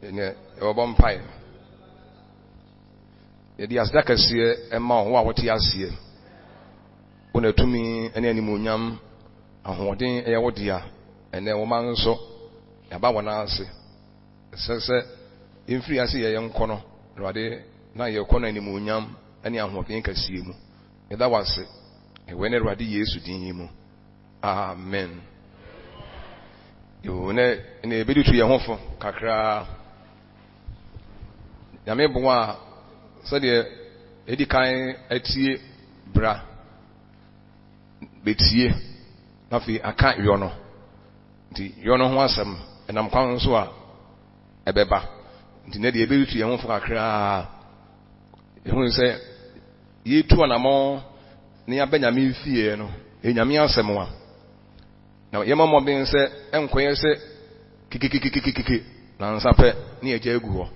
ne obom pai ye di asda kase ema wo a wote ase wona tumi ene animonyam ahoden eye wodia ene wo man so yaba wona ase sese infri ase ye nkono rade na ye kono animonyam ene ahoden kase mu eda wase ewe ne rade Yesu din mu amen yo ne ebedu tu ye hofo kakra ya mebo a so de edi kan atie bra betie na fi aka yono nti yono ho asem enam kwan so a ebeba nti ne de ebedu tu ye hofo kakra ehun se yitu anamo ne ya benyame fie no enyame asem wa na yemamo ben se enkoye se kikikikikiki na nsape ne eja egu ho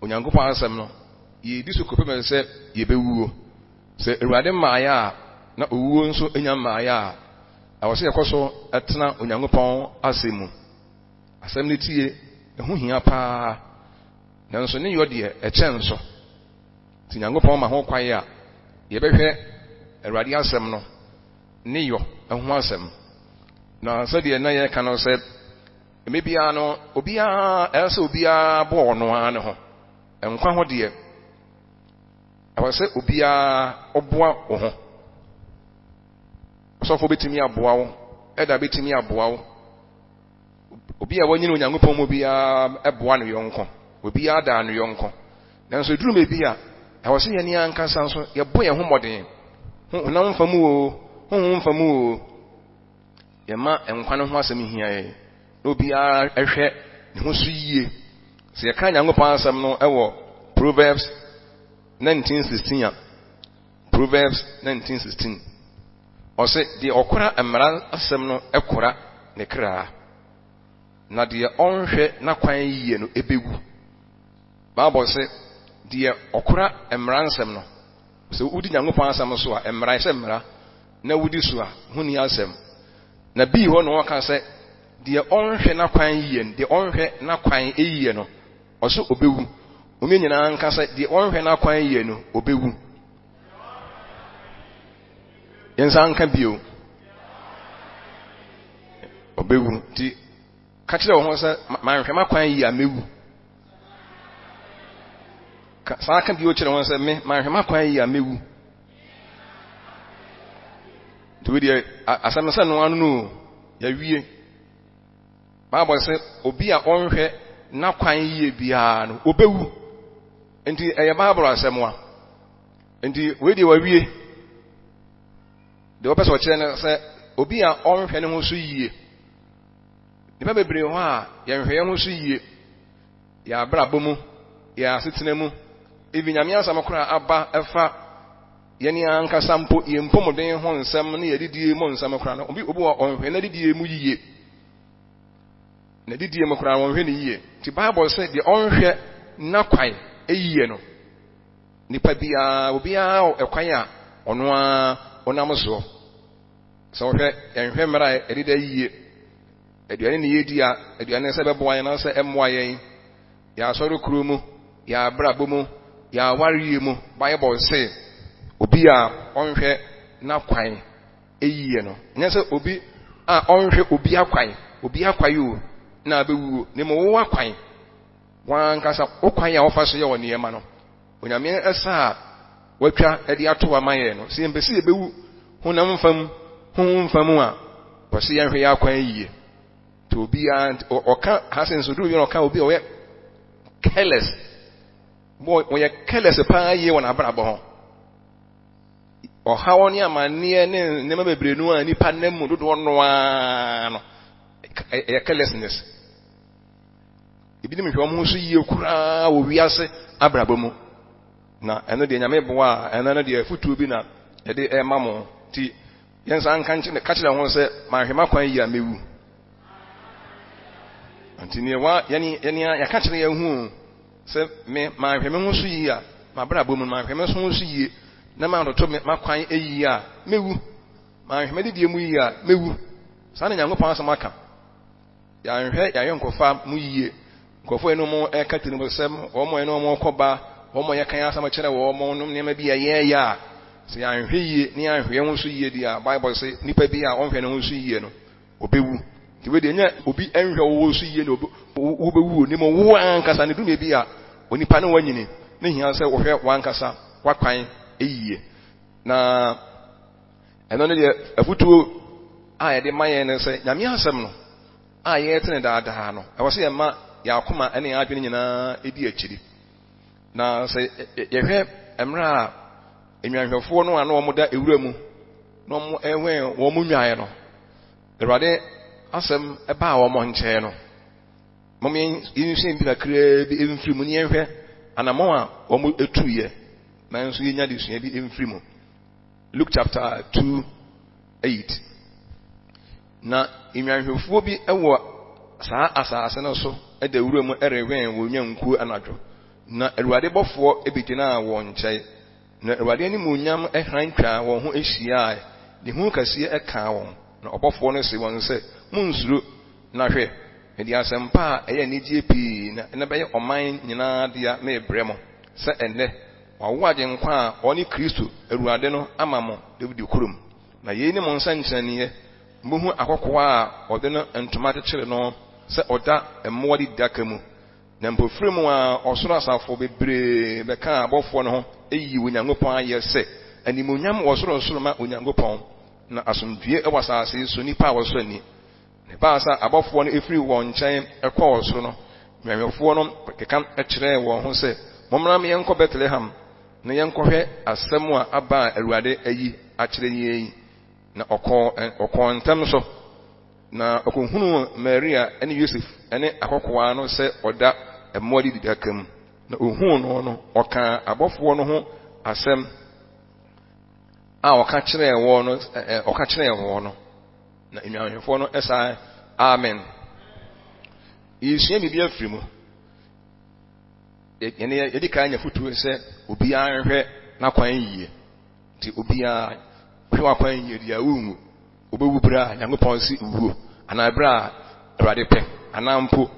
onyankopɔn asem no ye di so kopem se ye bewuo se Awurade maaya na owuo nso enya maaya awose yekoso etena onyankopɔn asemu asem ne tie ehu hia pa na nso ne yo de ekyɛn so ti nyankopɔn ma ho kwae a ye behwɛ Awurade asem no ne yo ehu asem na so de na ye ka no se emebia no obia else obia bo no an ho enkwa ho de awase obia oboa wo ho so fo betimi aboa wo eda betimi aboa wo obia wanyine onyankopɔn mu bia eboa no yonko obia da no yonko nanso duru mebia awase ye ni ankasa so ye bo ye ho moden ho mfamu o mfamu o ye ma enkwa no ho asem hia ye obia ehwe ne ho so yie se ye ka nyankopɔn asem no ewo Proverbs 19:16 Proverbs 19:16 ose de okora amara asem no ekora ne kra na de onhwe na kwan yie no ebegu Bible se de okora amara asem no so udi nyankopɔn asem so a amara se amara na wudi so a huni asem na bi ho no waka se de onhwe na kwan yie de onhwe na kwan eyie no oso obewu omi nyina nkasa de onhwe na kwan yie no obewu yensa nka bio obewu ti ka kire wo ho se manhwe makwan yie amewu ka sa ka bio kire wo se me manhwe makwan yie amewu to we asam se no anu no ya wie Bible se obi a onhwe na kwan yie bia no obewu enti eye Bible asemwa enti we de wa wie de opeso kire ne se obi a onhwe ne ho so yie de ba bebre ho a ye nhwe ye ho so yie ya brabo mu ya asetena mu ebinyame asam kora aba efa ye ni anka sampo ye mpomden ho nsem ne ye didie mu nsem kora no obi wa onhwe na didie mu yie na didie mu kora onhwe ne yie ti Bible say de onhwe na kwan eyie no nipa bia obia ekwan a ono a onam so so hwe enhwe mra edida yie aduane ne yedi a aduane se bebo wan na se emmoa yen ya soro kuro mu ya brabo mu ya warie mu Bible say obi a onhwe na kwan eyie no nya se obi a onhwe obi akwan o na abewu ne mo wo akwan wan kasa okwan ya ofa so ye woni ema no onyame esa watwa edi ato amaye no se mbesi ebewu honam mfam a wose ye hwe ya akwan yie to obi a oka hasen so do you oka obi o ye careless boy when you careless pa ye wona abrabo ho o ha woni amane ne ma bebrenu a nipa nemu dodo no a no e carelessness ebi ni mehwe mo so yie kura wo wiase abrabo mu na eno de nyame bo a eno no de afutuo bi na ye de e mamo ti yensa nka nche ka kire ho se manhwe makwan yi amewu antini wa yani ya ka kire ya hu se me manhwe me ho so yi a mabrabo mu manhwe me so so yi na ma roto me makwan eyi a mewu manhwe me de mu yi a mewu sa na nyango pa asama ka ya nhwe ya yenkofa mu yi nkofo eno mo ekatiri mo sem omo eno mo koba omo ye kan asama kire wo omo no nema bi ye ya se anhwe ni anhwe ho so yie dia Bible say nipa bi a onhwe no so yie no obewu ti we de nya obi enhwe wo so yie no obewu ni mo wo ankasa ne dum bi a onipa no wanyini ne hia se wo hwe wankasa wakwan eyie na eno ne de afutuo a ye de maye ne se nyame asem no a ye tene daada no e wo se ye ma ya akoma ene adwene nyina edi akiri na se ye hwe emra enwanhwefo no ano omoda ewura mu no mo ehwen wo mo nwae no Awurade asem eba wo mo nche no mom yin hwe bi kakra bi emfiri mu ne ehwe anamo a wo mo etuye na nso yenya de sua bi emfiri mu Luke chapter 2:8 na enwanhwefo bi ewo saa asase no so eda ewura mu erehwen wo nyanku anadwo na Awurade bofo ebegina wo nche na Awurade ni munyam ehran twa wo ho ehia de hu kase eka wo na obofo no se won se munsuro na hwe edi asempa eye ni GP na be oman nyina dia me bremo se enne wawaje nkwa a oni Kristo Awurade no amamo David kurum na ye ni mo nsanchaniye muhu akokoa a ode no ntoma tekere no se oda emmo di dakamu na mpofremu a osoro asafo bebre beka abofo no ho eyi Onyankopɔn ayɛ sɛ animonyam osoro osoro ma Onyankopɔn na asomdue e wasase so nipa a wɔso ani ne ba sa abofo no efiri wɔn nkyɛn ɛkɔ osoro no nwanwefo no keka ɛkyerɛ wɔn ho sɛ mommra me yɛnkɔ Bethlehem na yɛnkɔhwɛ asɛm a aba Awurade ayi akyerɛ yɛn na ɔkɔ ntam so na ɔkɔhunu Maria ene Joseph ene akɔkoa no sɛ ɔda emmoadi didakam na ohun no ɔka abɔfo no ho asɛm a ɔka kyerɛ wɔn no na enwanhwefo no ɛsa amen yesua bibi afiri mu yedi kan nya futuo sɛ obi anhwɛ na kwan yie nti obi a hwe kwan yie dia wungu obewu bra Nyankopɔn si wuo ana bra Awurade pɛ ana mpo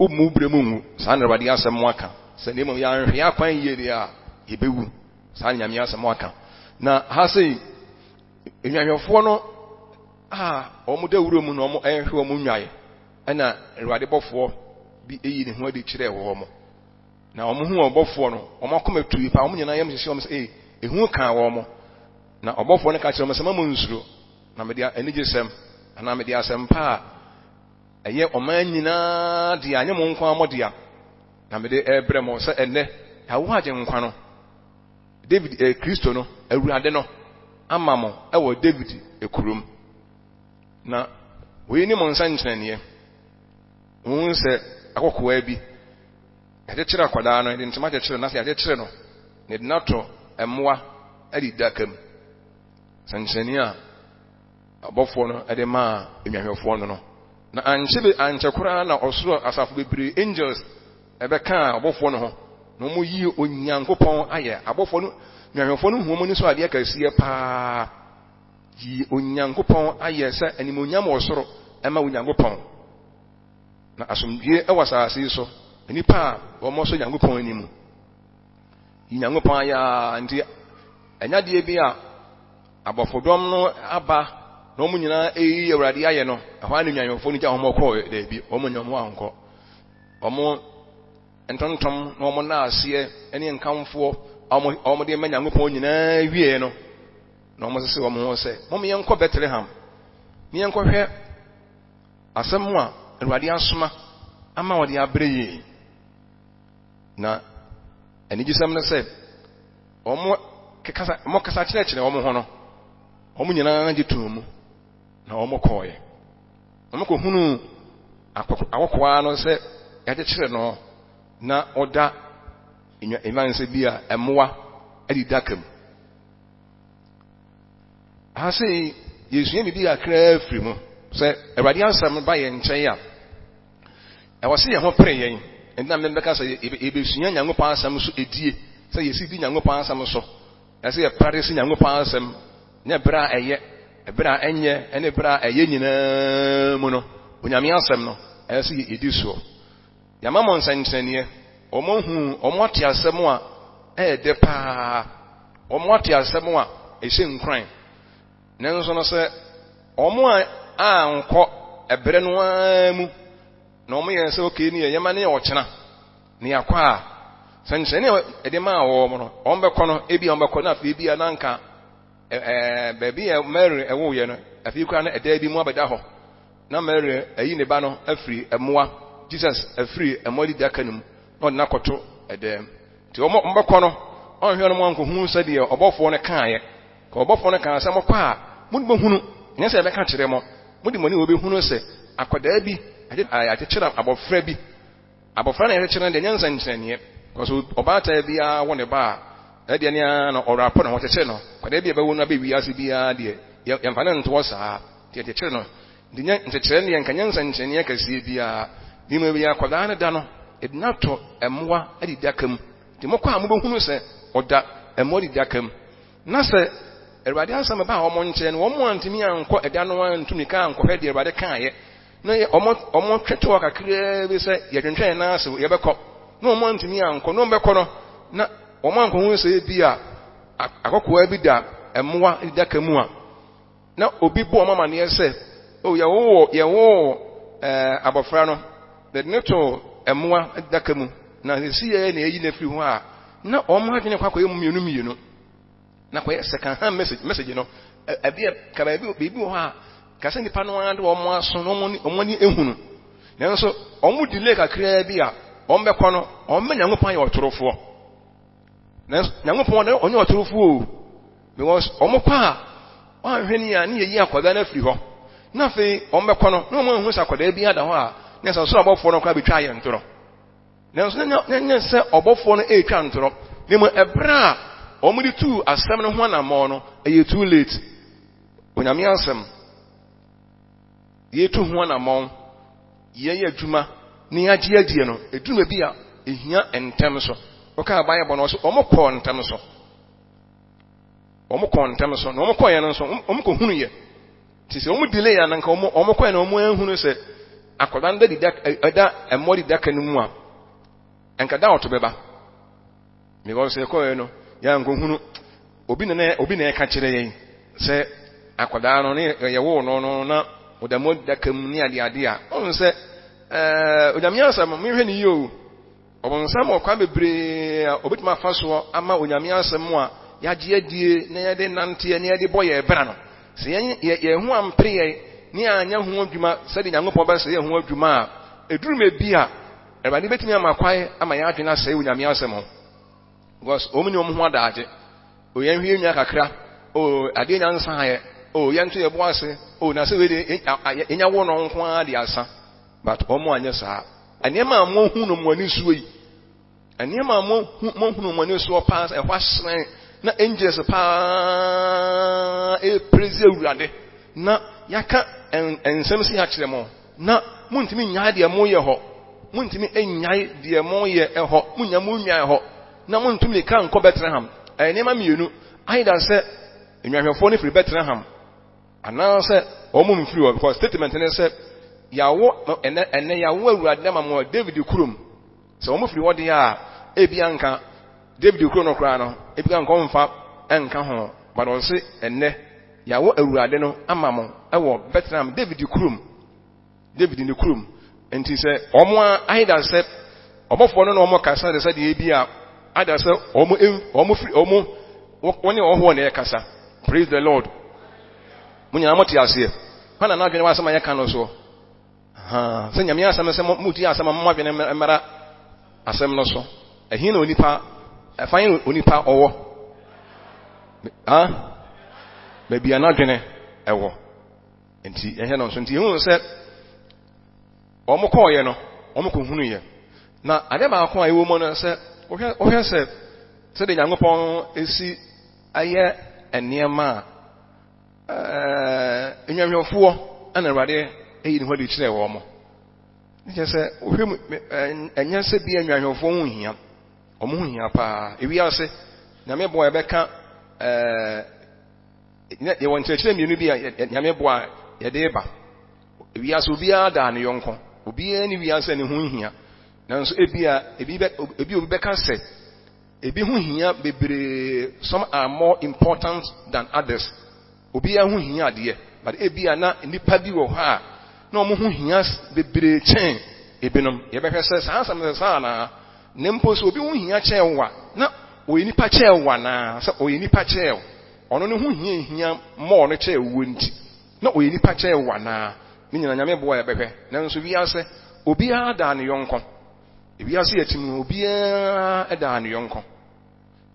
mu bre mu ngu saa na Awurade asɛm aka sɛ ne mu ya anhwɛ akwan yie dia yebewu saa Nyame asɛm aka na ha sei enwanhwefo no omo da wuro mu no omo ehwe omo nwae ana Awurade bɔfo bi eyi ne ho adi kyerɛ wo mo na omo hu obɔfo no omo akoma tuyi pa omo nyina yam hyehyɛ omo sɛ ehu ka wo mo na obɔfo no ka kyerɛ omo sɛ mamu nsuro na me dia anigye sɛm ana me dia sɛm pa ɛyɛ ɔman nyina dia anye mo nkwa modia na me de ebrɛ mo sɛ enne yawo agye nkwa no David Kristo no Awurade no ama mo ɛwɔ David ekurum na we ni mo nsa nkyerɛne wo sɛ akɔkoa bi yɛkyerɛ akwadaa no de ntoma kyerɛ na sɛ yɛkyerɛ no ne de nato emmoa adi dakam sankyerɛne a abɔfo no de ma enwanhwɛfo no na ankyekora na ɔsoro asafo bebree angels ɛbɛka abɔfo no ho na mo yi Onyankopɔn ayɛ abɔfo no enwanhwɛfo no hu mo ni so adeɛ kasiɛ paa yi Onyankopɔn ayɛ sɛ animonyam ɔsoro ɛma Onyankopɔn na asomdue ɛwɔ asase so nipa a wɔn so Onyankopɔn anim yi Onyankopɔn ayɛ nti ɛnya deɛ bi a abɔfodɔm no aba na wɔn nyinaa eyi Awurade ayɛ no ɛhɔ ne nwanhwɛfo no gya wɔn kɔɔ daabi wɔn nyɛ wɔn ankɔ wɔn ntontom na wɔn na aseɛ ɛne nkamfoɔ wɔn de ma Onyankopɔn nyinaa wie no na wɔn sɛ wɔn ho sɛ wɔn yɛnkɔ Bethlehem ne yɛnkɔhwɛ asɛm a Awurade asoma ama wɔde abrɛ yie na anigyesɛm no sɛ wɔn kasa kyerɛkyerɛ wɔn ho no wɔn nyinaa gye to mu na wɔn kɔɔɛ wɔn kɔhunu akɔkoa no sɛ yɛakyekyere no na ɔda enwanse bi a ɛmmoa adi dakam ha sei yesua bibi akra afiri mu sɛ Awurade asɛm ba yɛ nkyɛn a ɛwɔ sɛ yɛn ho pere yɛn ɛnna mɛ bɛka sɛ ebesua Nyankopɔn asɛm so edie sɛ yɛsi di Nyankopɔn asɛm so yɛsɛ yɛ practice Nyankopɔn asɛm ne bra ɛyɛ bra ɛnyɛ ɛne bra ɛyɛ nyinaa mu no Onyame asɛm no ɛsɛ yɛ edi so Yamamon Sansania, Omonhu, Omotia Samoa, depa, Omotia Samoa, a sin crime. Nelson said, Omoa, unco, a Brenwa, no me and so near Yamani or China, near Qua, Sansania, Edema or Ombecono, Ebi Ombacona, Phoebe and Anka, baby, Mary, a woman, a few can a day be more bedaho. Na Mary, a Yinebano, a free, a moi. Jesus a free a modi dakanum no nakoto edem ti omo mbekono onhwe no manko hu sade obofo ne kaaye ka obofo ne kan asem kwa a mudi behunu nya se be ka kire mo mudi moni obi hunu se akoda bi ade kire abofra bi abofra na ere kire de nyansa nkyerene because obata bia wone ba a de ne na orapo na hote no koda bi be wonu abe wiase bia de yemfa na nto sa de kire no de nya nkyerene ye nkanyansa nkyerene kasie bia Bima be akoda na da no ednato emwa adi dakam de mokwa mo behunu se oda emwa di dakam na se erwade asama ba ho mo nche no mo antimi anko eda no antumi ka anko hwede erwade kaaye na omo tweto kakra bi se ye twentwen na ase ye bekọ na omo antimi anko no bekọ no na omo anko hu se bia akọkọ bi da emwa di dakamu a na obi bo mama ne se o ye wo abofra no the neto emwa dakamu na si ye na eyi na firi ho a na omo adwene kwakọ emu mienu na kwa second hand message no abia kaba bi ho a kasa nipa no ande omo aso no omo ni ehunu na nso omo delay kakra bi a omo bekọ no omo nyangopan ye otorofo na nyangopan na onye otorofo o because omo kwa anhwe ni ya na yeyi akwada na firi ho na fe omo bekọ no na omo ehunu sa akwada bi ada ho a na so obofo no kwa betwa ye ntoro na so nya se obofo no etwa ntoro nemu ebra omudi tu asem no ho na mo no eye too late onyame asem ye tu ho na mo ye adwuma ni agye adie no eduma bi a ehia entem so oka Bible no so omokọ entem so no omokọ ye no so omokọ hunu ye ti se omu delay ya nanka omokọ na omu ehunu se akoda nda di da emodi dakanimu a enka da otobeba me go se ko no ya ngohunu obi na ka kire yen se akoda no ne ye wo no na odamodi dakam ni ade a on se onyame asam me hwe ni yo obonsam okwa bebre obetuma faso ama onyame asam a yaje adie na yede nante na yede boye ebra no se ye hu ampre ni anya hu adwuma sadi nyankopɔ ba se ye hu adwuma a edurume bi a ebade betimi amakwae ama ya adwena se onyame asem ho because omuni omhu adaje o ye hwie nya kakra o ade nya nsa haye o ye nto ye bo ase o na se we de enya wo no nko a de asa but omo anya sa anema mo hu no mo ani suo yi anema mo hu no mo ani suo pass e hwasren na angels pa e praise urade na yaka ensem si akire mo na muntimi nyaa de mo ye ho muntimi enyae de mo ye ho munya mo nyaa ho na muntumi ka nko Bethlehem enema mienu aida se enwahwefo ne free Bethlehem ana se omo mfiri because statement ne se yawo ene yawo awurade ma mo David kurum se omo free wode a ebia nka David kurum no kra no ebia nka omfa enka ho but on se ene yawo awurade no amamo ewo Bethlehem David ni kurum enti se omo aida se obofo no omo kasa de se de ebia ada se omo free omo woni oho na yakasa praise the Lord munya amoti ase hana na adwene wasema yaka no so se nyame asem se muti asem mo adwene mara asem no so ehin na onipa afan onipa owo maybe anadwene ewo enti ehe no so enti hu se omo ko ye no omo ko hunu ye na ade ba ko ayewo mo no se ohwe se de Nyankopɔn esi aye eniema enwahwefo ana Awurade eyi ne ho de kire wo mo nije se ohwe enya se bi enwahwefo hu hia omo hu hia pa ewi ase na me boy beka ye won kire mienu bi ya me boy ye de ba ewi ase obi ada ne yonko obi ani wi ase ne hu hia nanso ebi obeka say ebi hu hia bebre, some are more important than others. Obi hu hia de, but ebi na nipa bi wo ha na omo hu hia bebre chen ebinom. Ye be hwese saa na nempo so obi hu hia chen wa na oyi nipa chen wa na sa oyi nipa chen ono ne hu hia more no chen wo nti na oyi nipa chen wa na ni nyina nyame bo ya behwe nanso wi ase obi a da ne yonko wi ase yatim obi a da ne yonko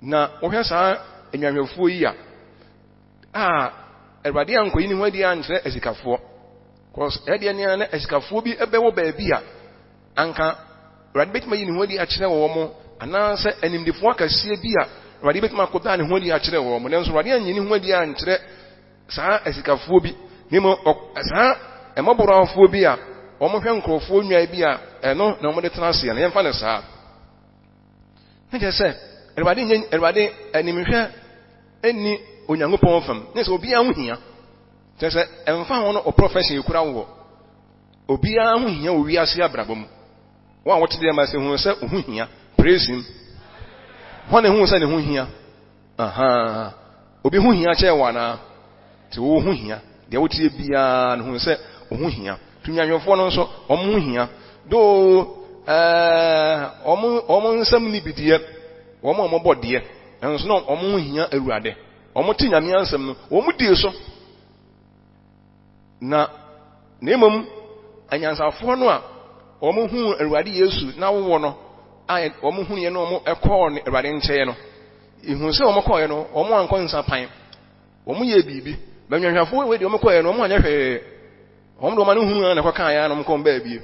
na ohwe saa enwanhwefo yi a Erwade ankoyi ni hwadi ankyere esikafo cause ede ne na esikafo bi ebewo baabi a anka Erwade betima yi ni hwadi akyere wo mo ananse animdefo akasie bi a Erwade betima koda ne hwadi akyere wo mo nanso Erwade anyi ni hwadi ankyere saa esikafo bi nimo saa emoboroafo bi a omo hwe nkrofo nwa bi a eno na omo de tenase ya na yemfa ne saa ne se Erwade animhwe eni Onyankopɔn fam ne se obi ahu hia se emfa ho no o profession ekura wo obi ahu hia o wi ase abrabom wo a wote de ma se hu se ohu hia praise him ho ne hu se ne hu hia obi hu hia che wa na te wo hu hia de wote bia ne hu se ohu hia tunyanwefo no nso omu hia do omu nsam ni bidie omu bode enso no omu hia Awurade omo ti nyame ansem no omo die so na nemom anyansafo no a omo hu Awurade Yesu na wo no a omo hu ye no omo ekọ ne Awurade nkyeye no ihu se omo kọ ye no omo ankọ nsapan omo ye bibi banwanhwafo we de omo kọ ye no omo anya hwe omo do ma no hu na kwaka ya no omo kọ mba bie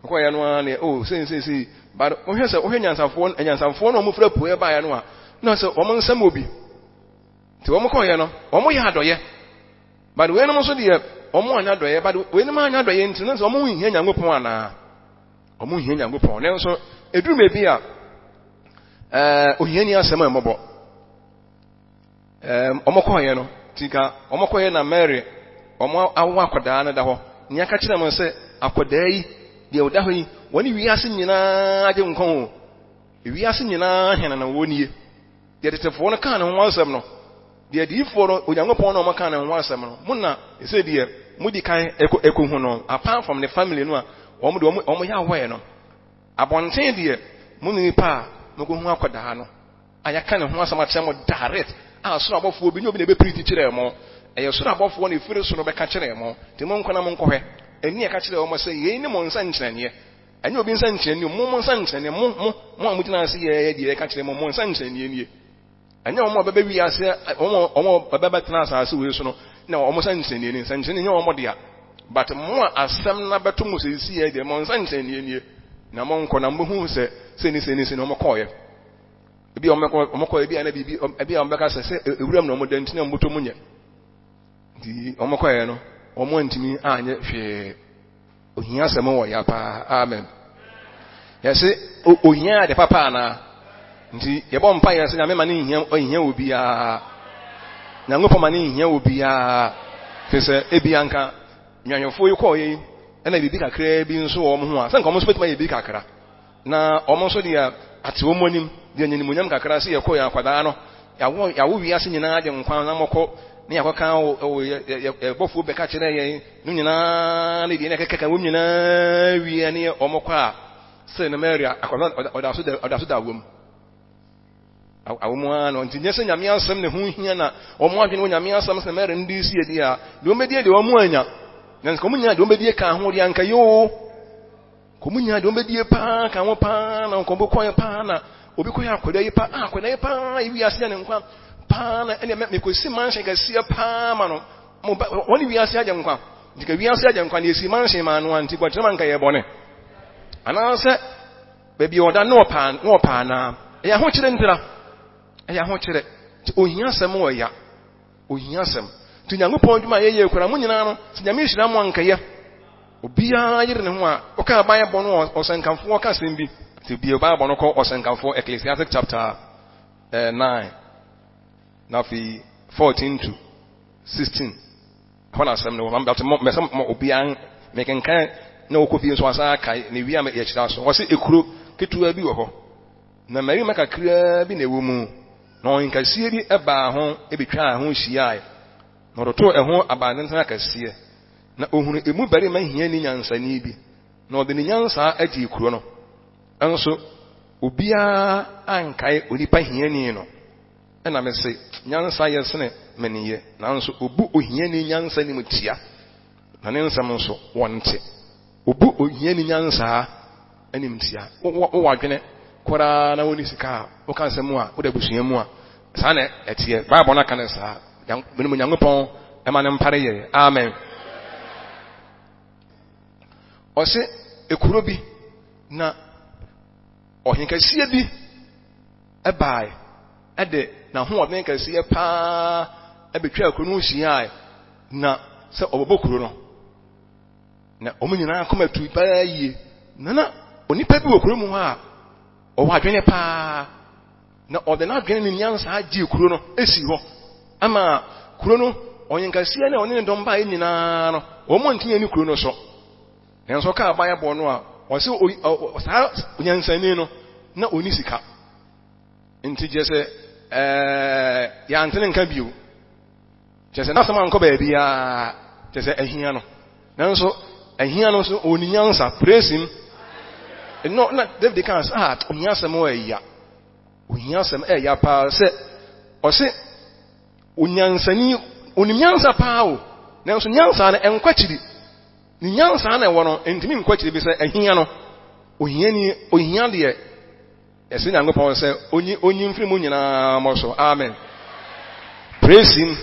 kọ ye no na o sei but ohwe se ohwe anyansafo no omo fra puo ba ya no a na se omo nsam obi ti omo ko ye no omo ya adoye but we no so de omo anya adoye but we no anya adoye nti no so omo hu hia Nyankopon ana omo hia Nyankopon ne so eduru mebi a ohiani asema emobo omo ko ye no tika omo ko ye na Mary omo awu akoda na da ho ni aka kire mo se akoda yi de oda ho yi woni wi ase nyina age nkon o wi ase nyina hena na woni de tetefo no kan ho asem no de adifo no Onyankopon no maka na ho asem no munna ese de mudi kan eko hu no apart from the family no a omo ya we no abonten de munni pa moko hu akoda no aya kan ho asem akyem direct a so abofo obi ne be pretty kire mo eye so abofo no efiri so no be ka kire mo te mo nkona mo nkohwe eni e ka kire mo se ye ni mo nsa nkyerene anya obi nsa nkyerene mo nsa nkyerene mo amudina ase ye de ka kire mo nsa nkyerene nie anya omo baba wi ase omo baba tena ase we so no na omo nsa nkyerene ni nsa nkyerene nya omo dia but mo asem na beto mo se si ye de mo nsa nkyerene nie na mo nkona mo hu se ni omo koye ebi omo koye bi ana bibi ebi omo beka se ewuram na omo danti na moto munye di omo koye no omo ntimi anye hwe ohia asem wo ya pa amen yesi ohia de papa na nti yebo mpa yesi na mema ni ohia obi a na ngopo ma ni ohia obi a fese ebi anka nwanwofo yi koye na bibi kakra bi nso omo ho a se nka omo so betima ye bi kakra na omo so dia ate omo nim dia nyanimunyam kakra se ye koye akwada no yawo wi ase nyina ade nkwan na moko ni akoka bofo be ka kire ye no nyina na di na keka wo nyina wi ani omokwa a se na Mary akola odaso da wom awomu ano ntinye se nyame asem ne hu hia na omo adwene nyame asem se Mary ndi si edi a de omedie de omo anya na ko munya de omedie ka ho de anka yo ko munya de omedie pa ka ho pa na ko bokon pa na obi ko ya akoda yi pa akoda yi pa iwi ase ne nkwa pa na ene me ko si manhye ga sia pa ma no mo woni wi ase aje nkwa dika wi ase aje nkwa na esi manhye ma no anti kwakyere man ka ye bone ana se bebi oda no pa na ya ho kire ntira ya ho kire ti ohia sem wo ya ohia sem ti Nyankopon dwuma ye kwara mo nyina no ti nyame hira mo anka ya obi a yire ne ho a o ka ban bo no osenkanfo ka sem bi ti bi ba bo no ko osenkanfo Ecclesiastic chapter 9 now fi 14 to 16 hona sem no am about me some obi an me kan na okofie nso asa kai ne wi am ye kira so wo se ekuro ketua bi wo ho na mari makakra bi na ewo mu na onkasie bi eba ho ebetwa ho hyiae na roto eho abandenta kasie na ohunu emu bari ma hia ni nyansani bi na ode ni nyansa agi ekuro no enso obia ankae onipa hiani no na me se nyansa yesene meniye nanso obu ohiani nyansa ni mutia na ne nsam nso wonte obu ohiani nyansa ani mutia wo wadwene kora na woni sika wo kan semu a wo da busua mu a sa na etie bible na kan sa benu nyankopon e ma ne mpare ye amen o se ekuro bi na ohinkasie bi ebae ade na ho odnen kasie pa ebetwa ekuro no hyiae na se obobokuro no na omunyina akomatu pa yie na onipa bi wokuro mu ha o wadwene pa na ode na adwene ni nyansa agi kuro no esi ho ama kuro no onyenkasie na one ne domba nyina no o mo ntinye ni kuro no so enso ka abaya bo no a o se sa onyansani no na oni sika nti jese ya ntene nka biu jese na sama nko ba bia jese ahia no nanso ahia no so oni nyansa praise him no na David kan say onyansam o eya onyansam eya pa se o se onyansani onimyansa pa o nanso nyansa na enkwachiri ni nyansa na ewo no entimi nkwachiri bi se ahia no ohia de esi na ngopon se onyi mfiri mu nyina mo so amen praise him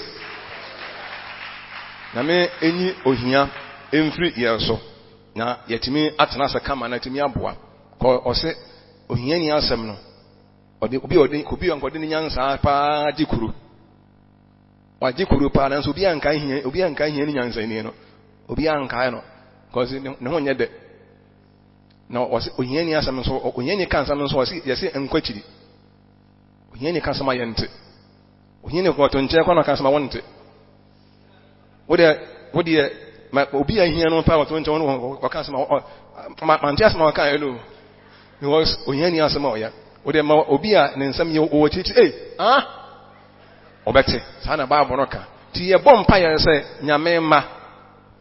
na me enyi ohia emfiri ye so na yetimi atena se kama na timi aboa ko ose ohia ni asem no obi ankode ni nyansa pa dikuru wa dikuru pa na so obi anka hia ni nyansa ni no obi anka no cause ne ho nyede na wasi ohiani asam so ohiani kan asam so wasi yesi enkwachiri ohiani kan sama yente ohiani ko to nche kwa na kan sama wonte wode ma obi ahia no pa wato nche won kan sama ma ntia sama kan elo because ohiani asam oya wode ma obi a ne nsam ye o chichi obete sana ba bonoka ti ye bompa ye se nyame ma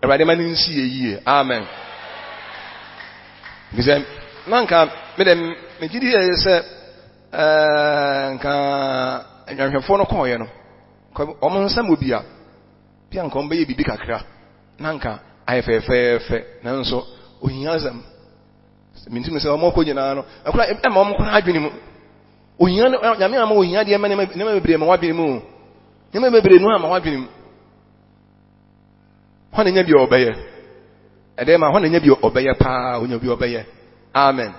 Ewade ma nsi yie amen Bizem nanka medem megidi se nka anhwefo no koye no omo nsam obia bia nka ombe ye bibi kakra nanka ayefefefe nanso ohiazam mintim se omo ko nyina no akura e ma omo ko adwene mu ohia no nyame ama ohia de ma ne ma bebre ma wadwene mu ne ma bebre no ama wadwene mu hwana nya bi obeye edema hwana nya bi obeye pa onya bi obeye amen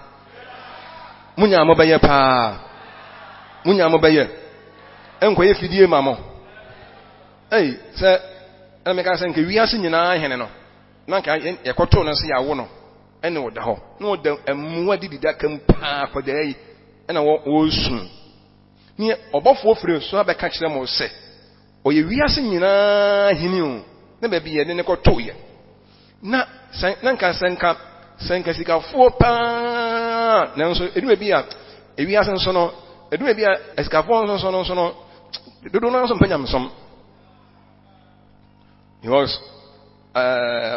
munya mo beye pa munya mo beye enkoye fidie mamo se emeka se nke wiase nyina hene no nanka yekoto no se yawo no ene wo da ho no da emuwa didida kam pa kodai ena wo sun ni obofo ofire so abeka kire mo se oye wiase nyina hene o na ba bi ye ne koto ye na nanka senka sikafo pa nanso edu bi a ewiase nso no edu bi a esikafo nso no dodo no nso mpanyam som because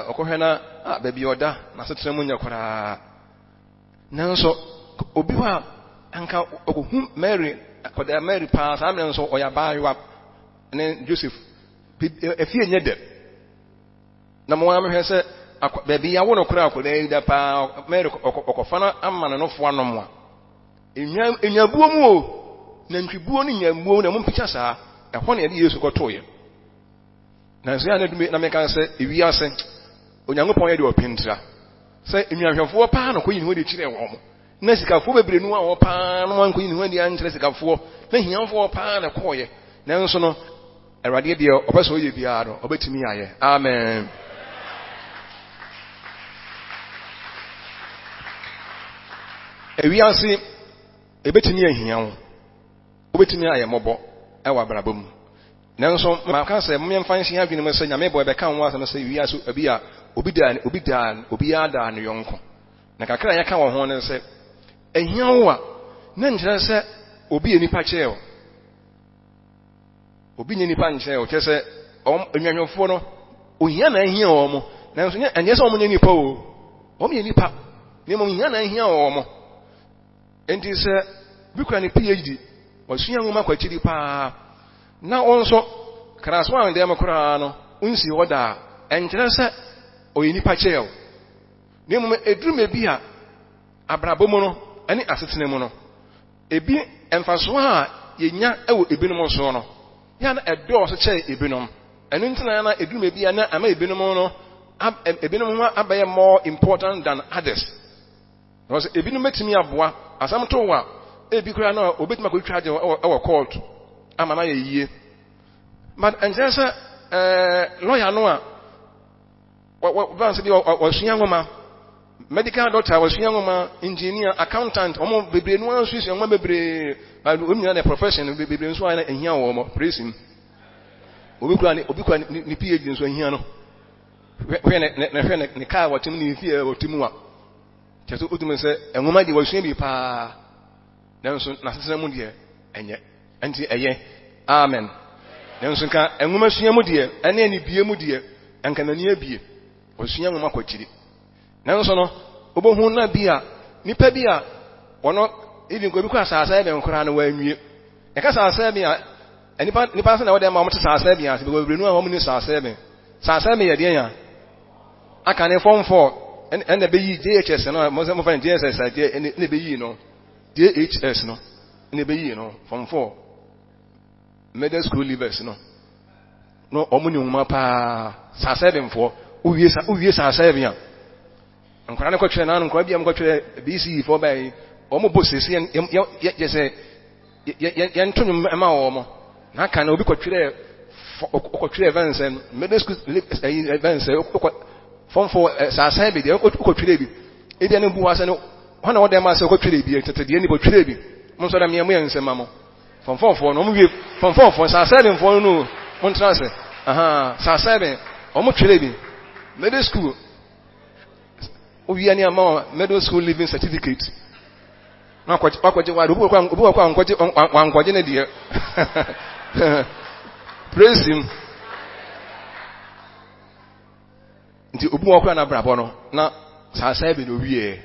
okohena ba bi oda na setre munya kwara nanso obi wa anka okohu Mary koda Mary pa sa me nso oya baawa ne Joseph efie nyede na mo wa me hwese baby ya wono kura akode da pa Mary okofana amana no fo anom a enyabuo mu o na ntwibuo no nyabuo na mo mpicha saa ehwo na Yesu kotoye na so ya na dume na meka se ewiase onyankopon ye de opintra se enyanhwefo pa no koyi ne ho de kire wo mo na sikafo bebrenu a wo pa no wan koyi ne ho de ankyere sikafo na hiamfo pa na koye na nso no Erade de opeso ye bia no obetimi aye amen ewiase ebetimi ahia wo obetimi aye mobo ewa brabom nanso maka se mmemfa nhia adwene me se nyame bo ebe kan wo asem se wiase abi a obi ada no yonko na kakra ya ka wo ho ne se ehia wo a na nkyerɛ sɛ obi enipa kyerɛ obi nye nipa nkyerɛ o kyerɛ sɛ enwanwofo no ohia na ehia wo mo na nso nyɛ sɛ wo nye nipa o wo nye nipa ne mo ohia na ehia wo mo enti sɛ bi kura ne PhD wasua nwoma kwakyiri pa na onso kraso an dem kura no unsi hoda enkyerɛ sɛ oyi nipa kyerɛ ne mo edrume bi a abrabɔ mu no ani asetene mu no ebi emfaso a yenya ewo ebinom so no ya na edo so kyerɛ ebinom enu ntina na edrume bi a na ama ebinom no ebinom ho abaye more important than others because ebinom metimi aboa asam to wa ebi kura na obetuma ko twa ewo court ama na yeyie but enkyerɛ sɛ lawyer no a vance bi wasua ngoma medical doctor wasua ngoma engineer accountant omo bebre no anso sua ngoma bebre but omnya na profession bebre nso ana ehia wo mo praise him obi kura ni PhD nso ehia no hwe ne car watim ni fie watim wa teso otum se ngoma di wasua bi pa nanso na sesena mu de enye enti eye amen nanso ka ngoma sua mu de ene ni bie mu de enka na ni abie wasua ngoma kwakyiri nanso no obohu na bia nipa bia wono even ko bi kwa asasa ebe nkora na wanwie e ka sasa bia nipa se na wode ma mo te sasa bia se be brenu a mo ni sasa ebe sasa me ye de ya aka ne form 4 en na be yi JHS no mo se mo fa JHS ne be yi no JHS no ne be yi no form 4 middle school leavers no omuni nwuma pa sasa ebe mfo uwie sasa ebe ya nkora ne kwatwere na nkora bia mkwatwere BC 4 by omo bosese ye se ye ntonum ma wo mo na aka na obi kwatwere events middle school events form 4 sasa ebe de kwatwere bi e de ne bu ase no hona wo de ma se kwatwere bi tete de ni kwatwere bi mo so da me mu yense ma mo form 4 no mo wie form 4 sasa ebe mfo no mo ntra se sasa ebe omo twere bi middle school we any amount middle school living certificate na kwaje wa obu kwa nkwaje na die praise him nti obu kwa na brabo no na sasa ebe no wie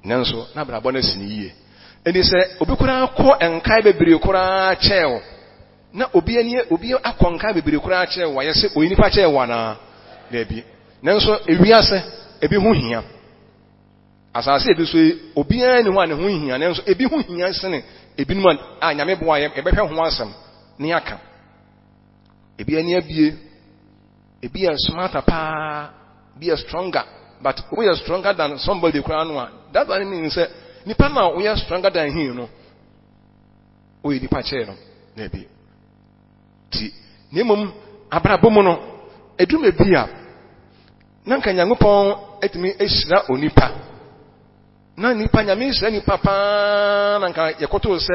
nanso na brabo na sini yie eni se obi kura akọ enkai bebere kura chew na obi akọ enkai bebere kura chew wa yese oyinipa chew wa na bi nanso ewiase ebi hu hia asase ebi so obi ani hu ane hu hia nanso ebi hu hia sene ebi numa anyame boa ye ebehwe ho asem ne aka ebi ani abie ebi a smarter pa be a stronger but we are stronger than somebody kwano that doesn't mean say nipa na we are stronger than him no we nipa che no na bi ti nemum abrabomu no edum ebia na nka Nyankopɔn etimi ehyira onipa na nipa nyame ehyira nipa pa na nka yekoto se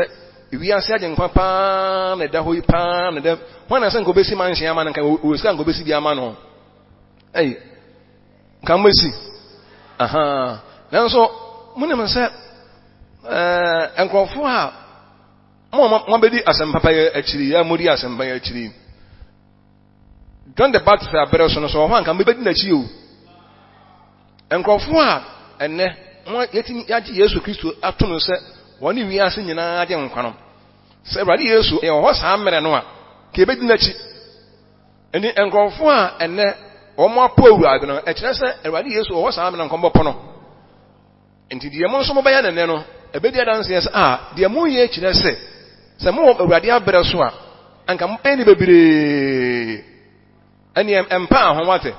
wiase agye nkwa pa na da hoi pa na da wana se nko besi manhye ama na nka o se nko besi bi ama no nka mbesi nanso munem se enkrofo a mo bedi asempapa ya akiri ya mori asempa ya akiri John the Baptist abere so no so ho anka mbedi na chi o enkrofo a enne mo yetini yaji Yesu Kristo atono se woni wiase nyina agye nkwa no se Awurade Yesu e ho saa mere no a ke bedi na chi eni enkrofo a enne omo apo Awurade no e kire se Awurade Yesu ho saa mere nkombo po no enti de mo so mo baya nene no ebedi adanse yes de mo ye kire se mo Awurade abere so a anka mo eni bebire eni empa ho wate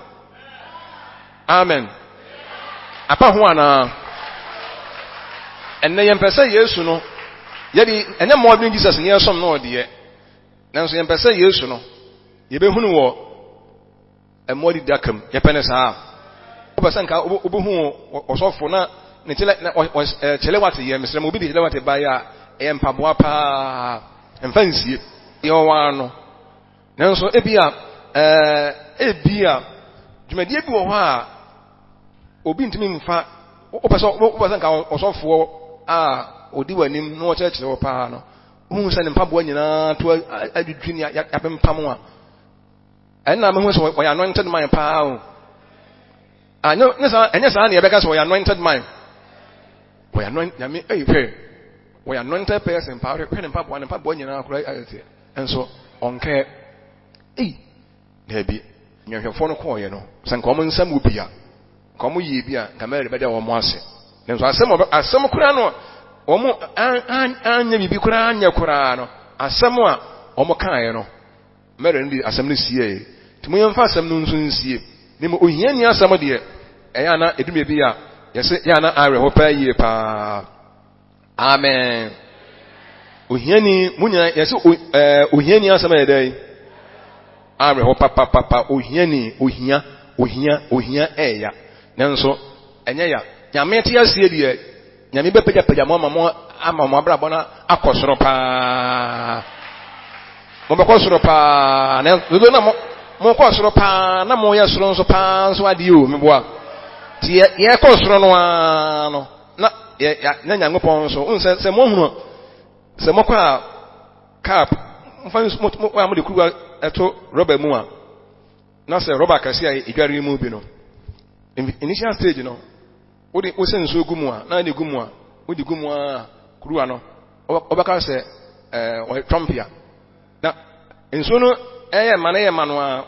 amen apa ho ana enne yempese Yesu no yedi ene mo bi Jesus ne yesom no de nanso yempese Yesu no ye behunu wo emodi dakam yepene saa obasa nka obehu osofo na ne chele wate ye mesrem obi de chele wate ba ya empaboa pa emfansie ye wa no nanso ebia dwumadie bi wɔ hɔ a obi ntumi mfa wopɛ sɛ nka ɔsɔfoɔ a odi w'anim na wɔkyerɛkyerɛ wɔ paa no wohu sɛ ne mpaboa nyinaa to adwudwi ne yapempam a ɛnna mehu sɛ wɔyɛ anointed man paa o ɛnyɛ saa ne yɛbɛka sɛ wɔyɛ anointed man wɔyɛ anointed nyame hwɛ wɔyɛ anointed person paa hwɛ ne mpaboa nyinaa koraa ayɛteɛ ɛnso ɔnkɛ daabi nyɛhwɛfoɔ no kɔɔyɛ no sɛ nka ɔmo nsɛm wɔ bi a nka ɔmo yie bi a nka mɛre bɛda wɔn ase nanso asɛm koraa no ɔmo anya biribi koraa anyɛ koraa no asɛm a ɔmo kaeɛ no mɛre no de asɛm no sie nti mo yɛmfa asɛm no nso nsie ne mo ohia ni asɛm deɛ ɛyɛ ana edum bi a yɛsɛ yɛ ana awerɛhɔ paa yie paa amen ohia ni mo nyina yɛsɛ ohia ni asɛm yɛ dɛ awerɛhɔ papapapa ohia ɛyɛ nanso ɛnyɛ ya nyame te asie deɛ nyame bɛpagya mo ama mo abrabɔ no akɔ soro paa mo bɛkɔ soro paa na dodo na mo kɔ soro paa na mo yɛ soro nso paa nso ade o meboa ti yɛ kɔ soro no a no na Nyankopɔn nso sɛ mo hunu sɛ mo kɔ a cap mo de kuruwa ɛto rɔba mu a na sɛ rɔba kɛse a edware mu bi no initial stage no wode wo sɛ nsuo gu mu a na de gu mu a wode gu mu a kuruwa no ɔbɛka sɛ ɔyɛ trumpia na nsuo no ɛyɛ ma no a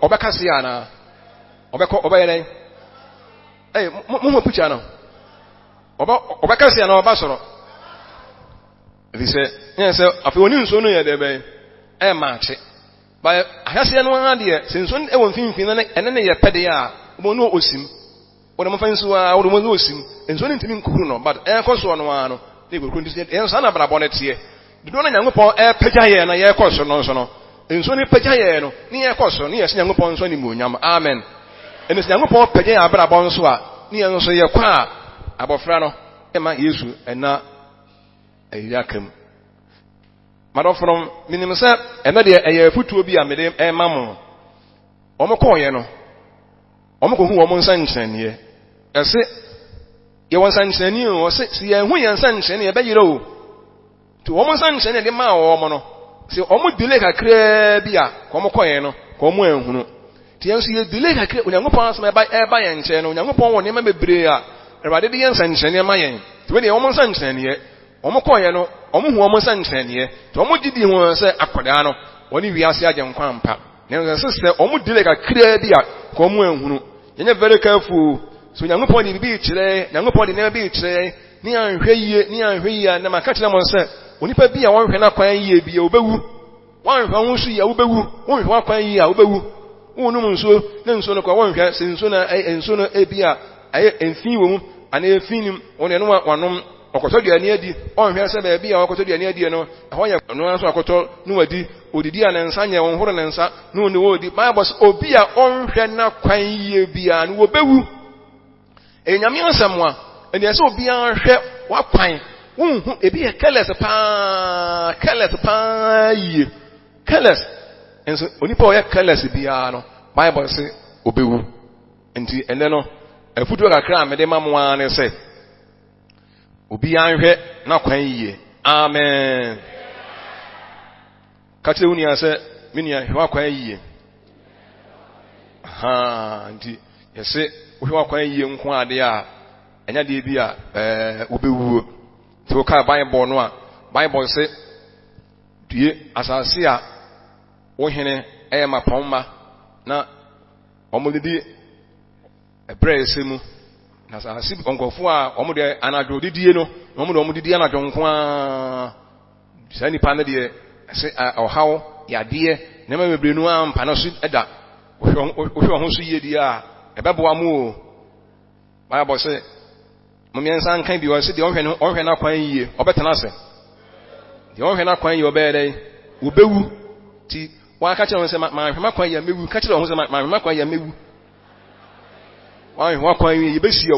ɔbɛka se a na ɔbɛyɛ dɛn mo picture no ɔbɛka se a na ɔba soro ɛfi sɛ nyɛ sɛ afei oni nsuo no yɛ dɛ bɛn ɛyɛ maakye ba ahyaseɛ no ara deɛ sɛ nsuo no ɛwɔ mfimfini na ɛne ne yɛ pɛdeɛ a wɔn no osim wɔn mo fa nsuo a wɔn no osim nsuo no ntumi nkuru no but ɛkɔ soɔ no ara no ne ekuru nti ɛn saa na abrabɔ no teɛ dodo na Nyankopɔn ɛpɛgya yɛ na yɛkɔ so no nso no nsuo no pɛgya yɛ no ne yɛkɔ so ne yɛsɛ Nyankopɔn nso ne mu onyam amen ɛno sɛ Nyankopɔn pɛgya yɛ abrabɔ nso a ne yɛn nso yɛkɔ a abɔfra no ɛma Yesu ɛna ɛyɛ akam madɔfrom minim sɛ ɛno deɛ ɛyɛ afutuo bi a mede ɛma mo ɔmo kɔɔyɛ no ɔmo kɔhu ɔmo nsa nkyerɛnneɛ ɛse yɛwɔ nsa nkyerɛnneɛ o ɔse si yɛn hu yɛn nsa nkyerɛnneɛ ɛbɛyerɛ o nti ɔmo nsa nkyerɛnneɛ de maa ɔmo no sɛ ɔmo delay kakraa bi a ɔmo kɔɔyɛ no ɔmo ɛhunu nti yɛn nso yɛ delay kakraa Onyankopɔn asɛm ɛba yɛn nkyɛn no Onyankopɔn wɔ nneɛma bebree a Awurade de yɛn nsa nkyerɛnneɛ ma yɛn nti wɔde ɔmo nsa nkyerɛnneɛ ɔmo kɔɔyɛ no ɔmo hu ɔmo nsa nkyerɛnneɛ nti ɔmo gidi ho sɛ akɔdaa no wɔne wiase agye nkwa mpa nanso sɛ ɔmo delay kakraa bi a ɔmo ɛhunu yɛnyɛ very careful so Nyankopɔn de bibi kyerɛ Nyankopɔn de nneɛma bi kyerɛ ne anhwɛ yie na maka kyerɛ mo sɛ onipa bi a wɔnhwɛ na kwan yie bi a wobɛwu wɔnhwɛ ho so yie a wobɛwu wɔnhwɛ kwan yie a wobɛwu wonum nsuo na nsuo no kwa wɔnhwɛ sɛ nsuo no ebi a ayɛ emfin wɔ mu ana efin nim wɔn no wanom ɔkɔtɔ duane adi ɔnhwɛ sɛ baabi a ɔkɔtɔ duane adi no ɛhɔ yɛ no nso akɔtɔ no wadi odidi a ne nsa nyɛ wɔn horo ne nsa no ne wodi Bible sɛ obi a ɔnhwɛ na kwan yie bi a no wɔbɛwu enyame asɛm a ɛne sɛ obi a hwɛ wakwan wonhu ebi yɛ careless paa yie careless enso onipa ɔyɛ careless biara no Bible sɛ obɛwu nti ɛnɛ no afutuo kakra a mede ma mo a ne sɛ obi anhwɛ na kwan yie amen ka kyerɛ wo nua sɛ me nua hwɛ kwan yie nti yɛsɛ wohwɛ kwan yie nko ade a ɛnya deɛ bi a wobɛwuo nti woka Bible no a Bible sɛ due asase a wohene ɛyɛ mapɔmma na ɔmo didi ɛbrɛ ɛsɛ mu na asase nkɔfo a ɔmo de anadwo didie no ɔmo didi anadwo nko a saa nipa no deɛ ɛsɛ ɔhaw yadeɛ nneɛma bebree no ampa no so ɛda wohwɛ ho so yie die a ɛbɛboa mo o Bible sɛ momiɛnsa nka bi wɔ sɛ deɛ ɔhwɛ no kwan yie ɔbɛtena ase deɛ ɔhwɛ no kwan yie ɔbɛyɛ dɛ wobɛwu nti wɔaka kyerɛ ho sɛ mahwɛ makwan yie mɛwu ka kyerɛ ho sɛ mahwɛ makwan yie mɛwu wɔahwɛ kwan yie yɛbɛsie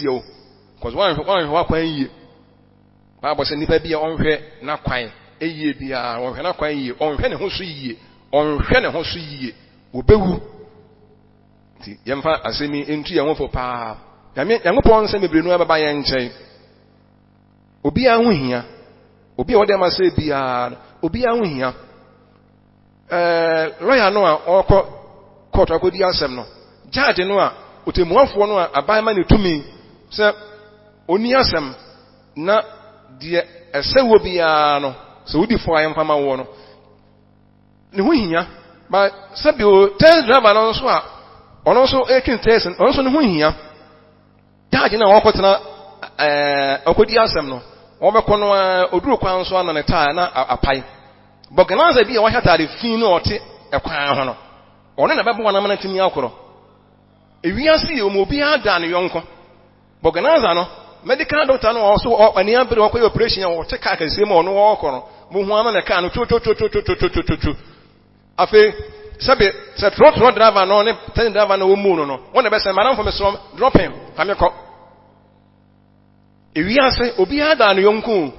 wo cause wɔahwɛ kwan yie Bible sɛ nipa bi a ɔnhwɛ na kwan ɛyie biara ɔnhwɛ na kwan yie ɔnhwɛ ne ho so yie wobɛwu ti yemfa asemi entu ye wofo pa Nyankopɔn nsɛm bebree no ababa yɛn nkyɛn obi a ho hia obi a wɔde ma sɛ bia obi a ho hia lawyer no a ɔkɔ court akɔdi asɛm no judge no a otemuafoɔ no a aban ma ne tumi sɛ oni asɛm na deɛ ɛsɛ wo bia no sɛ wodi fo ayɛ mfama wo no ne ho hia ba sɛ bi o test driver no nso a ɔno nso ekin test ɔno nso ne ho hia judge na ɔkɔtena akɔdi asɛm no wɔbɛkɔ no oduru kwan so ana ne taa na apai bɔgananza bi a wɔhɛ tare fin no ɔte ɛkwan ho no ɔno na bɛbɔ na mana timi akɔrɔ ewiase yɛ omo bi ada ne yɔnko bɔgananza no medical doctor no also ɔne abere ɔkɔ operation a wɔte ka kɛse ma ɔno wɔkɔ no mo hu ama na ka no to afi sɛbe sɛ trotro driver no ne ten driver no wɔ mu no wɔn bɛ sɛ madam for me so drop him kamekɔ ewiase obi ada ne yɔnko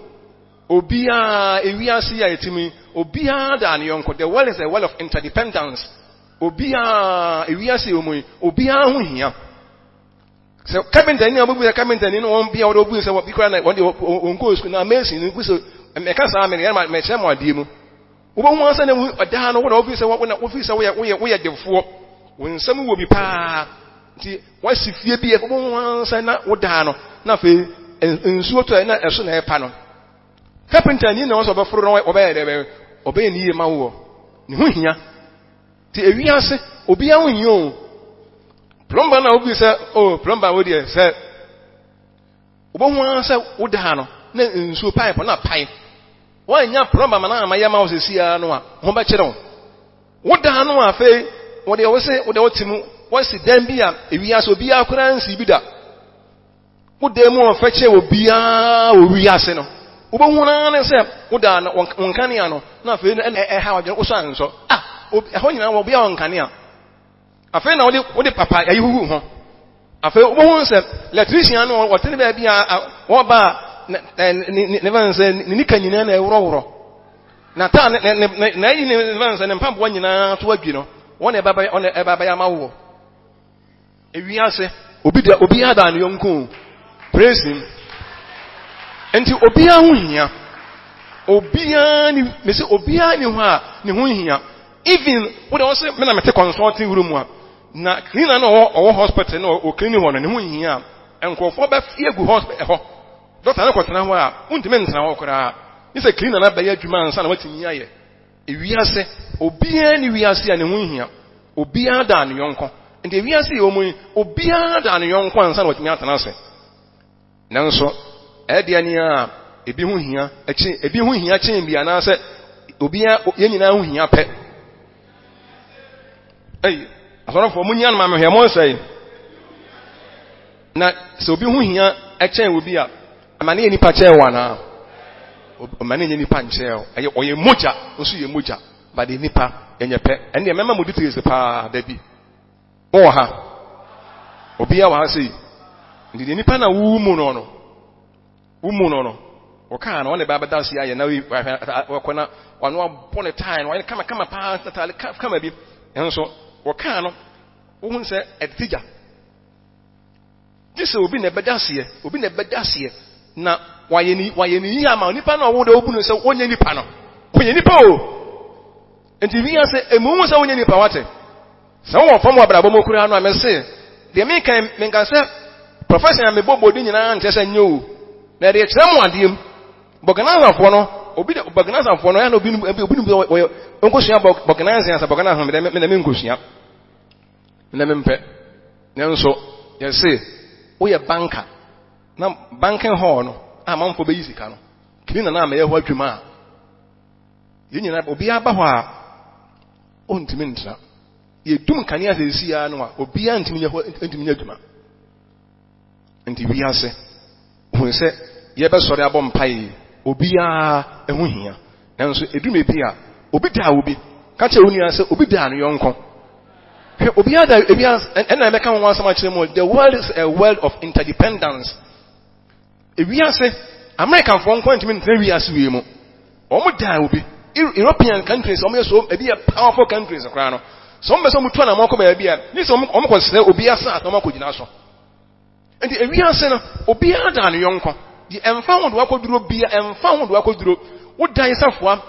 obi a ewiase ya etimi obi ada ne yɔnko the world is a world of interdependence obi a ewiase omo obi a ho hia sɛ carpenter ni abubu carpenter ni no on bia wo obu sɛ wo bi kra na wode onko school na amazing ni so me ka sa me kyerɛ mo adie mu wo bo hu ansa na ɔda no wo na office wo na office wo yɛ defoɔ wo nsɛm wo bi paa nti wasi fie bi wo bo hu ansa na wo da no na fe nsuo to na ɛso na ɛpa no carpenter ni na wo so bɛforo no wo bɛyɛ dɛ ɔbɛyɛ ni yie ma wo ne ho hia ti ewiase obi a ho hia o plumber na obi say plumber wo dey say obo hu say wo da no na nsuo pipe na pipe wanya plumber na ma ya ma wo sesia no a ho ba kire wo da no a fe wo dey wo say wo dey otimu wo si dan bi a ewiase obi akora nsi bi da wo dey mu ofa che obi a owiase no obo hu na say wo da no wonkane no na fe ha wadwe wo so anso ho nyina wo bia wonkane a afei na wode papa ayi huhu ho afei wo hu sɛ electrician no wɔtene ba bia wɔba ne van sɛ ne nika nyina na ɛworɔworɔ na ta na yi ne van sɛ ne mpambo nyina to adwi no wɔne ɛbaba ya ma wo ewiase obi ada ne yɔnko praise him enti obi a ho hia obi a ni me sɛ obi a ni ho a ne ho hia even what I say me na mete consulting room a na cleaner no o hospital no o cleaning ho no ne ho hia enkofo ba fie gu hospital ho doctor na kwotena ho a untime ntena ho kora ni se cleaner na ba ya adwuma ansa na watimi aye ewiase obi a ni wiase a ne ho hia obi a da ne yonko enti ewiase e omo obi a da ne yonko ansa na watimi atena ase nanso ede ani a ebi ho hia echi ebi ho hia chen bia na se obi a yenyina ho hia pɛ asɔrɔ fo munyan ma me hwɛ mo sɛ na sɛ obi hu hia ɛkyɛn obi a amane yɛ nipa kyɛn wana amane yɛ nipa nkyɛn ɛyɛ ɔyɛ mogya nso yɛ mogya ba de nipa ɛnyɛ pɛ ɛne mɛma mo details paa da bi mo ha obi a wa sɛ ndi de nipa na wu mu no wɔka na wɔne ba bɛda so yɛ na wɔkɔna ɔno abɔ ne time wɔyɛ kama paa tatale kama bi ɛnso wɔka no wo hu sɛ ɛtigya gye obi na ɛbɛda aseɛ na wayɛ ni yi ama nipa na ɔwo da obu no sɛ wonyɛ nipa no wonyɛ nipa o enti wi sɛ emu sɛ wonyɛ nipa wate sɛ wɔn fam abrabɔ mo kura no a mɛse deɛ menka sɛ professor na mebɔ di nyinaa nkyɛ sɛ nyɛ o na deɛ kyerɛ mo adeɛ mu bɔganazafo no bɔganazafo no ya na obi wɔyɛ nkosua bɔganazia sɛ bɔganazafo me na me nkosua na me mpɛ nanso yɛse woyɛ banka na banking hall no a manfo bɛyi sika no cleaner na amɛyɛ hɔ adwuma a yɛn nyina obi aba hɔ a ontimi ntra yɛdum kanea sɛ ɛsia no a obi a ntimi nyɛ adwuma nti wiase hu sɛ yɛbɛsɔre abɔ mpae obiara ɛho hia nanso edume bi a obi da obi ka kyerɛ woni sɛ obi da no yɔnko hwɛ obiara da obiara ɛna ɛbɛka ho asɛm akyerɛ mu the world is a world of interdependence ewiase American fo nko ntimi ntena wiase wie mu ɔmo da obi European countries ɔmo yɛ so ebi yɛ powerful countries kora no some be so mutu na mo ko ba bia ni so mo ko se obi asa na mo ko gina so enti ewi ase no obi ada ne yonko di emfa ho do akoduro bia emfa ho do akoduro wo dan safoa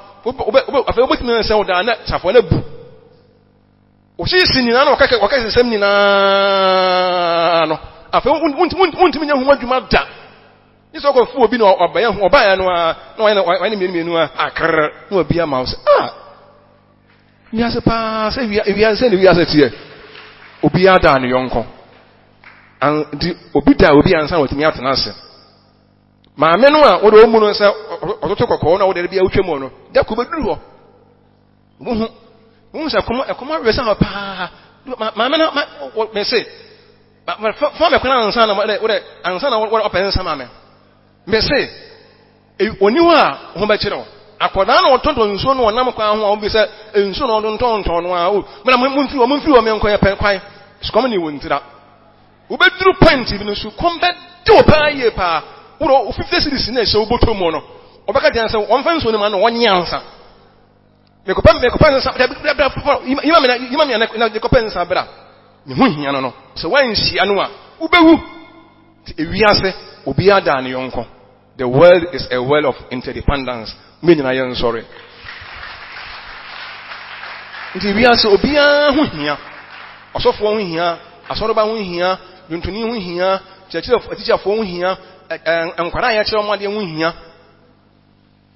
afa obetimi na se wo dan na safoa na bu o shi sinina na wakaka sem nyina no afa wuntimi nya ho adwuma da ni so ko fu obi no obaya no na wa ni mienu akr na obi ama so ni ase pa se wi ase tie obi ada ne yonko an di obi da obi ansa wotimi atena ase maame no a wo do mu no se ototo kokko na wo de bia utwemu no da ko beduru ho wo se ekoma resa ha pa maame na me se fa me kwana ansa na wo de ansa na wo open sa maame me se oniwa ho ba kire wo akoda na otonto nsuo no wonam kwa ho a wo bi se nsuo no do ntonton no a wo me na mumfiri wo me nko ye pen kwan skom ni wo ntira wo beduru point bi no su kombe do pa ye pa wo 50 cities na se oboto mo no obeka dia se won fa nsuo ni ma no wonyansa mekopa nsa ima me na mekopa nsa bra me hu hia no se wan hia no a wo bewu ewiase obi ada ne yonko. The world is a world of interdependence. Me nyina ye sorry. Nti wiase obi a hu hia. Osofo hu hia, asoroba hu hia, duntuni hu hia, teacherfo hu hia, enkwara ya kire omade hu hia.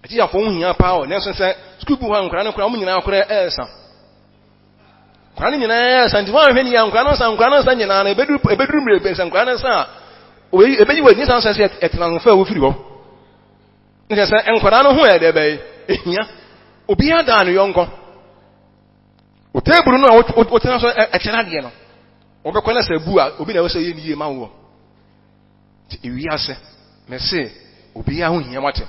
Teacherfo hu hia pa o, nenso se school bu han kwara no kwara mu nyina kwara esa. Kwara ni nyina esa nti wan hwe ni ya kwara no sa nyina na ebeduru mrebe sa kwara no sa oyi ebeji wani san se transfer wo firi ho. Nti se enkwara no ho e de be ehia obi ada no yonko. O teburu no o tena so ekera de no obekọ na se bu a obi na we se ye niye ma wo ti ewi ase me se obi ya ho hia mate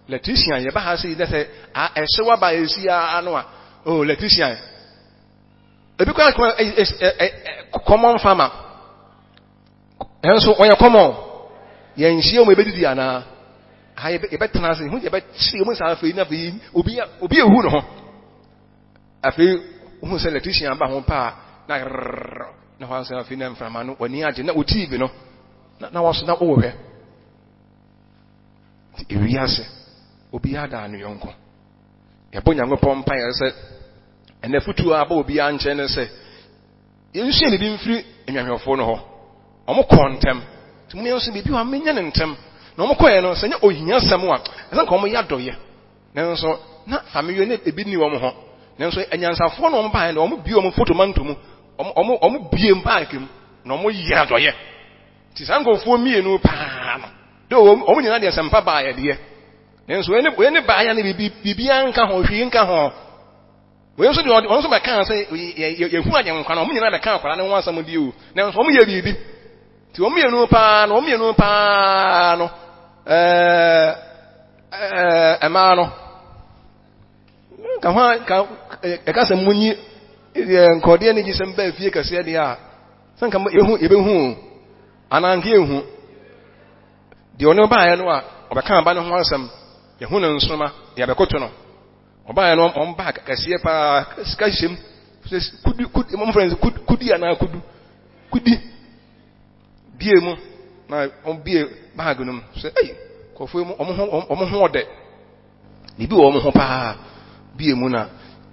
Leticia ye ba ha se de se a ehyewa ba esi anu a oh Leticia ebi kwa common farmer enso onye common ye nhie o me bedidi ana ha ye betena se hu ye be chi mo sa afi na fi obi ehu no ho afi hu se Leticia ba ho pa na hwan se afi na mframa no wani age na otibi no na waso na ohwe ti ewiase obi ada anu yonko yebo nyankopon pa ye se ene futu aba obi anche ne se yenhye ne bi mfiri enwahwefo no ho omo kontem ti mu yenso bibi wa menya ne ntem na omo koye no se nya ohia sam a ese nka omo ya doye nenso na family ne ebi ni wo mo ho nenso enyansafo no omo ba ne omo bi omo foto mantomu omo bie mbakem na omo ya doye ti sangofo mienu pa no do omo nyina de sempa ba ya de nenso ene ba ya ne bibi anka ho hwi nka ho we nso de onso ba kan se ye hu anya nkwa na omo nyina de kan akwara ne ho asam di o nenso omo ya bibi ti omo mienu pa no ema no ka ho ka se munyi nkode ne gisem ba fie kase de a sanka ebehu ananke ehu de ono ba ya no a obeka ba ne ho asam ye hu no nsoma ya bekoto no oba ya no on ba kase pa sika him kudi my friends kudi ana kudi bie mu na on bie bag no se kofo mu omo ho ode bibi wo mo ho pa bie mu na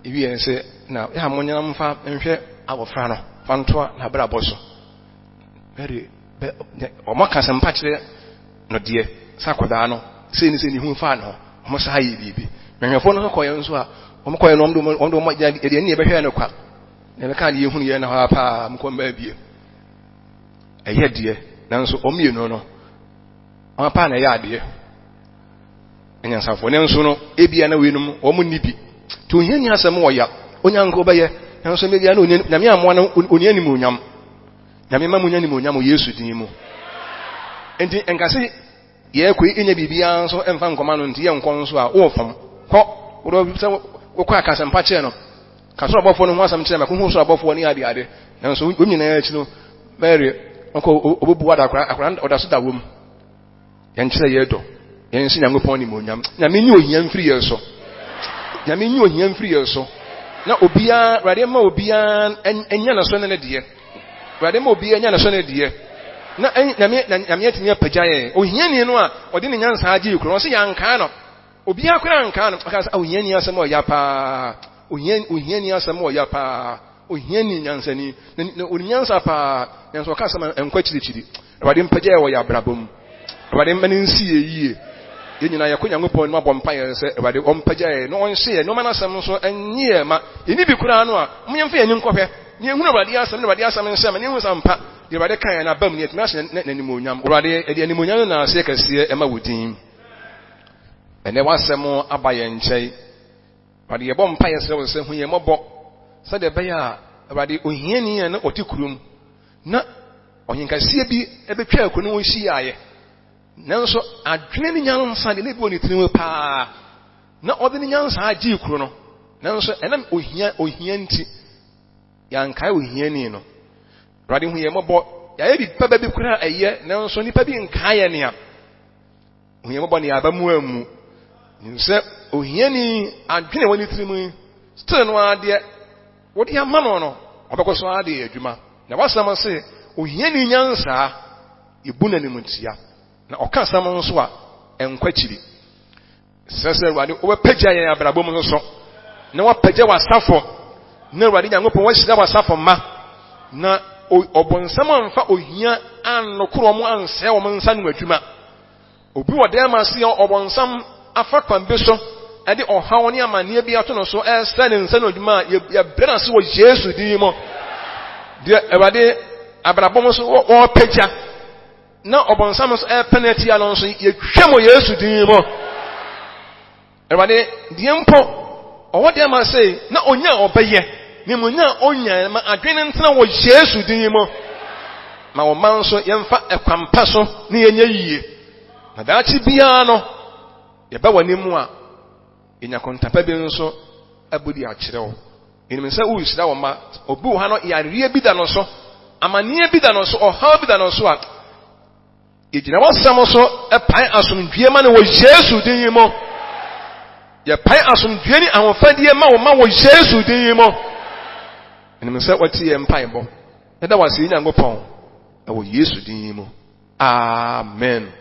ewie se na ya monya mfa nhwe abofra no fantoa na bra boso very omo ka sempa kire no de sakoda no se ni hu fa no omo sa yi bibi menhwefo no koye nso a omo koye no ondo mo ja de ni e behwe no kwa na be ka de hu ye na ha pa mo ko mba bie eye de nanso omienu no omo pa na ya de enyansafo ne nso no ebia na wenum omo nibi to hiani asem wo ya onyanko beye nanso me bia na nyame amwa na oniani mu nyam nyame ma mu nyani mu nyam Yesu din mu enti enkase ye koi enya bibia nso emfa nkoma no nti ye nkon nso a wo fam ko wo se wo kwa akasem pa che no kaso abofo no ho asem che me ko hu so abofo ni ade nanso wo nyina ya chi no Mary onko obobu wada akra oda so da wom ye nkyere ye do ye nsi nyame pon ni mu nyam nyame nyi ohia mfiri ye so nyame nyi ohia mfiri ye so na obia awurade ma obia enya na so ne de awurade ma obia enya na so ne de na nyame atimi apagyae ohiani no a ɔde ne nyansa agye kuro so yanka no obia kura anka no aka sɛ ohiani asɛm ɔya pa ohiani asɛm ɔya pa ohiani nyansani na onyansa pa nyansa ɔka sɛm enkwa kyirikyiri awurade mpagyae wɔ ya brabom awurade mane nsi yie yenyina yakonya ngopɔ no abɔ mpae sɛ awurade ɔmpagyae no ɔnhye no mana asɛm so enye ma eni bi kura no a monyamfa yɛni nkɔhwɛ ne ehunu awurade asɛm ne awurade asɛm nhyɛ ma ne hu sampa de awurade kan na bam ne etimi ahyɛ n'animonyam awurade de animonyam na ase kɛseɛ ɛma wodin ɛnɛ wasɛm aba yɛn nkyɛn awurade yɛbɔ mpae sɛ wo sɛ hu yɛn mɔbɔ sɛ de bɛyɛ a awurade ohiani yɛn na ɔte kurom na ɔhenkaseɛ bi ɛbɛtwa akɔ ne wo hyiaeɛ nanso adwene ne nyansa de ne bi wɔ ne tirim paa na ɔde ne nyansa agye kuro no nanso ɛnam ohia nti yankae ohiani no awurade hu yɛn mɔbɔ yɛayɛ bi pɛbɛ bi kora ɛyɛ nanso nipa bi nkaeɛ ne a hu yɛn mɔbɔ ne yɛaba mu amu sɛ ohiani adwene wɔ ne tirim still no adeɛ wɔde ama no ɔbɛkɔ so adeɛ adwuma na wasɛm sɛ ohiani nyansa ebu na nimtia na ɔka asɛm nso a ɛnkwa kyiri sɛ awurade wɔbɛpagya yɛn abrabɔ mu nso na wɔapagya w'asafo na awurade nyankopɔn wɔahyira w'asafo ma na ɔbɔnsɛm amfa ohia annokoro ɔmo ansɛe ɔmo nsa no adwuma obi wɔ dɛm ase ɔbɔnsɛm afa kwan bi so ɛde ɔhaw ne amanneɛ bi ato no so ɛsɛ ne nsa no adwuma a yɛbrɛ no ase wɔ yesu din mu deɛ awurade abrabɔ mu so wɔpagya na ɔbɔnsam nso ɛpɛn atia no nso yɛhwɛ mo yesu din mu awurade deɛ mpo ɔwɔ deɛ ma sɛ na onya ɔbɛyɛ ne mo nya onya ma adwene ntena wɔ yesu din mu ma wo man nso yɛmfa ɛkwampa so ne yɛnyɛ yie na daakye biara no yɛbɛ wɔ ne mu a yɛnya kontapa bi nso abodi akyerɛ wo ɛnim sɛ wohyira wɔ ma obi wɔ ha no yareɛ bi da no so amanneɛ bi da no so ɔhaw bi da no so a yɛgyina wɔsɛm so ɛpae asomdwie ma no wɔ yesu din mu yɛpae asomdwie ne ahofadie ma wo ma wɔ yesu din mu ɛnim sɛ wɔte yɛ mpaebɔ ɛda wase Nyankopɔn ɛwɔ yesu din mu amen.